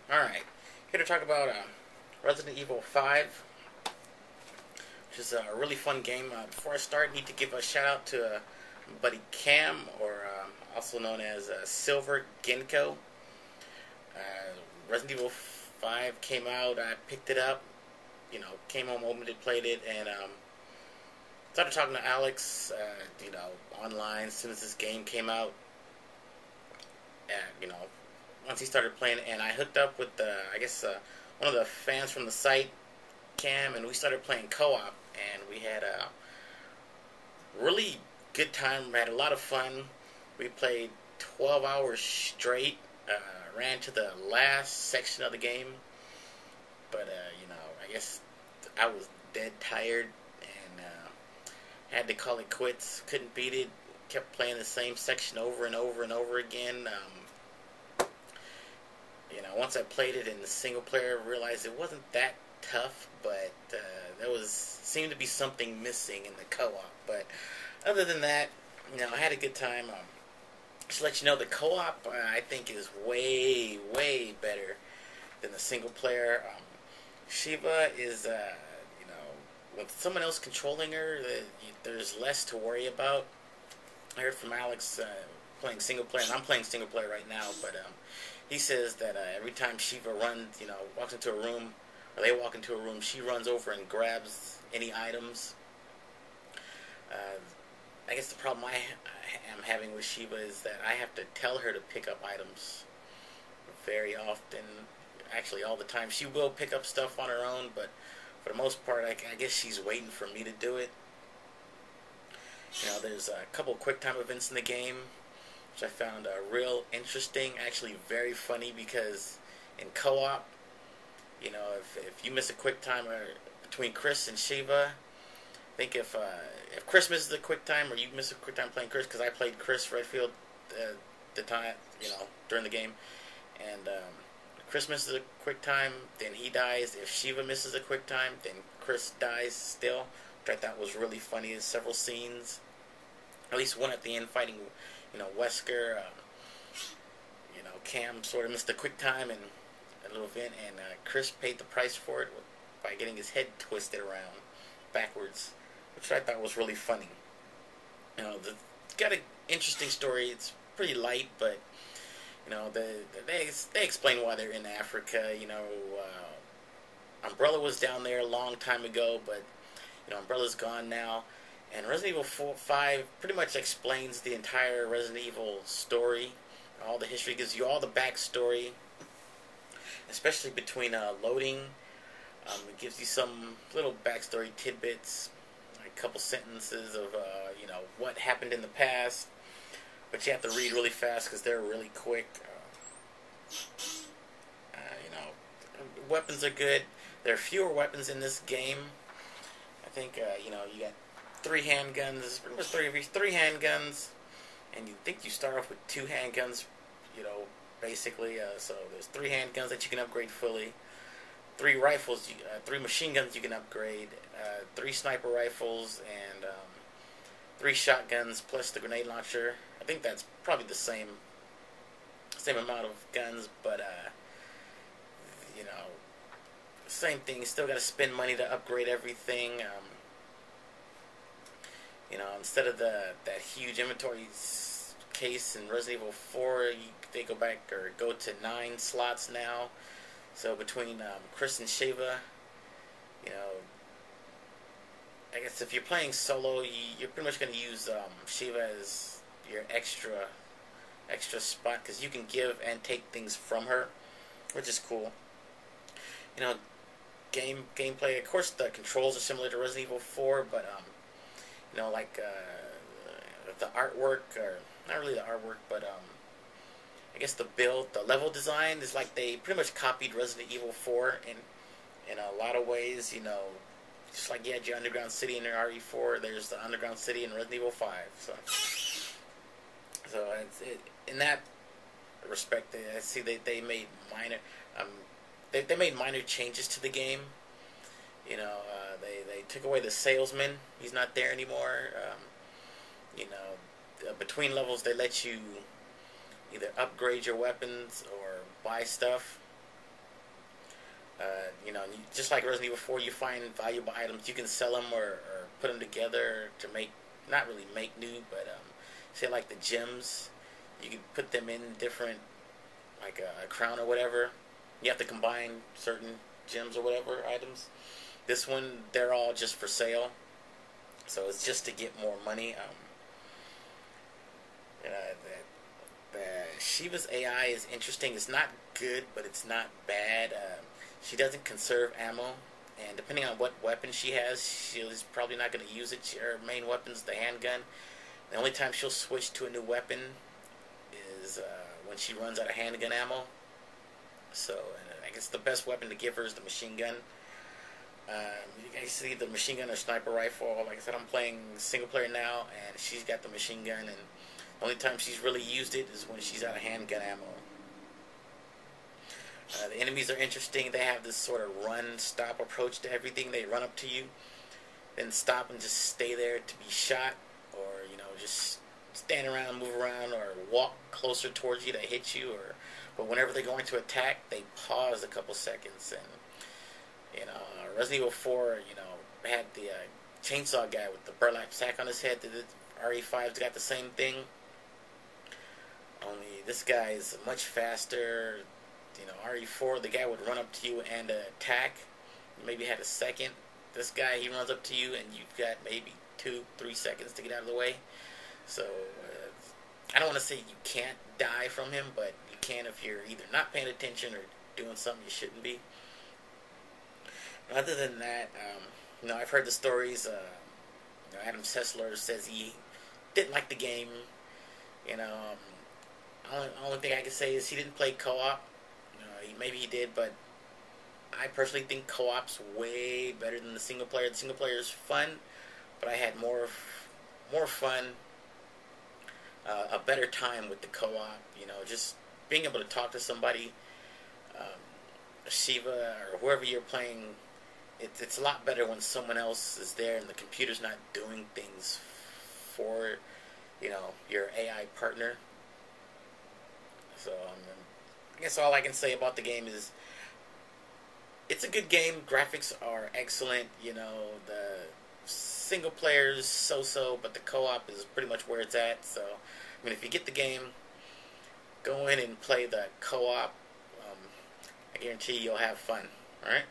Alright, here to talk about Resident Evil 5, which is a really fun game. Before I start, I need to give a shout out to buddy Cam, or also known as Silver Genko. Resident Evil 5 came out, I picked it up, came home, opened it, played it, and started talking to Alex, online as soon as this game came out. And, once he started playing, and I hooked up with one of the fans from the site, Cam, and we started playing co-op, and we had a really good time. We had a lot of fun. We played 12 hours straight, ran to the last section of the game, but I guess I was dead tired, and had to call it quits. Couldn't beat it. Kept playing the same section over and over and over again. Once I played it in the single player, I realized it wasn't that tough, but there seemed to be something missing in the co-op. But other than that, I had a good time. Just to let you know, the co-op I think is way, way better than the single player. Sheva is, with someone else controlling her, there's less to worry about. I heard from Alex playing single player, and I'm playing single player right now, but he says that every time Sheva runs, walks into a room, or they walk into a room, she runs over and grabs any items. I guess the problem I am having with Sheva is that I have to tell her to pick up items very often. Actually, all the time. She will pick up stuff on her own, but for the most part, I guess she's waiting for me to do it. There's a couple quick time events in the game, which I found real interesting, actually very funny, because in co-op, if you miss a quick time between Chris and Sheva, I think if Chris misses a quick time, or you miss a quick time playing Chris, because I played Chris Redfield the time, during the game, and Chris misses a quick time, then he dies. If Sheva misses a quick time, then Chris dies still, which I thought was really funny in several scenes. At least one at the end fighting, Wesker. Cam sort of missed a quick time and a little event, and Chris paid the price for it by getting his head twisted around backwards, which I thought was really funny. It's got an interesting story. It's pretty light, but they explain why they're in Africa. Umbrella was down there a long time ago, but Umbrella's gone now. And Resident Evil 5 pretty much explains the entire Resident Evil story. All the history, gives you all the backstory, especially between loading. It gives you some little backstory tidbits, like a couple sentences of what happened in the past. But you have to read really fast because they're really quick. Weapons are good. There are fewer weapons in this game. I think you got 3 handguns, pretty much three handguns, and you think you start off with 2 handguns, basically. So there's 3 handguns that you can upgrade fully, 3 rifles, 3 machine guns you can upgrade, 3 sniper rifles, and 3 shotguns plus the grenade launcher. I think that's probably the same amount of guns, but same thing. You still got to spend money to upgrade everything. Instead of that huge inventory case in Resident Evil 4, they go to 9 slots now. So between Chris and Sheva, I guess if you're playing solo, you're pretty much going to use Sheva as your extra spot, because you can give and take things from her, which is cool. Gameplay, of course, the controls are similar to Resident Evil 4, but the artwork, or not really the artwork, but I guess the level design is like they pretty much copied Resident Evil 4 in a lot of ways. Just like you had your underground city in RE4, there's the underground city in Resident Evil 5. So in that respect, I see they made minor they made minor changes to the game. They took away the salesman. He's not there anymore. Between levels, they let you either upgrade your weapons or buy stuff. Just like Resident Evil 4, you find valuable items. You can sell them or put them together to make, not really make new, but say like the gems. You can put them in different, like a crown or whatever. You have to combine certain gems or whatever items. This one, they're all just for sale. So it's just to get more money. The Sheva's AI is interesting. It's not good, but it's not bad. She doesn't conserve ammo, and depending on what weapon she has, she's probably not going to use it. Her main weapon's the handgun. The only time she'll switch to a new weapon is when she runs out of handgun ammo. So I guess the best weapon to give her is the machine gun. You guys see the machine gun or sniper rifle. Like I said, I'm playing single player now, and she's got the machine gun, and the only time she's really used it is when she's out of handgun ammo. The enemies are interesting. They have this sort of run-stop approach to everything. They run up to you, then stop and just stay there to be shot, or just stand around, move around, or walk closer towards you to hit you. But whenever they're going to attack, they pause a couple seconds. And Resident Evil 4, had the chainsaw guy with the burlap sack on his head. The RE5's got the same thing. Only this guy is much faster. RE4, the guy would run up to you and attack. You maybe had a second. This guy, he runs up to you and you've got maybe 2-3 seconds to get out of the way. So, I don't want to say you can't die from him, but you can if you're either not paying attention or doing something you shouldn't be. Other than that, I've heard the stories. Adam Sessler says he didn't like the game. Only thing I can say is he didn't play co-op. Maybe he did, but I personally think co-op's way better than the single player. The single player is fun, but I had more fun, a better time with the co-op. Just being able to talk to somebody, Sheva or whoever you're playing. It's a lot better when someone else is there and the computer's not doing things for your AI partner. So I guess all I can say about the game is it's a good game. Graphics are excellent. The single player's so-so, but the co-op is pretty much where it's at. So, if you get the game, go in and play the co-op. I guarantee you'll have fun. Alright?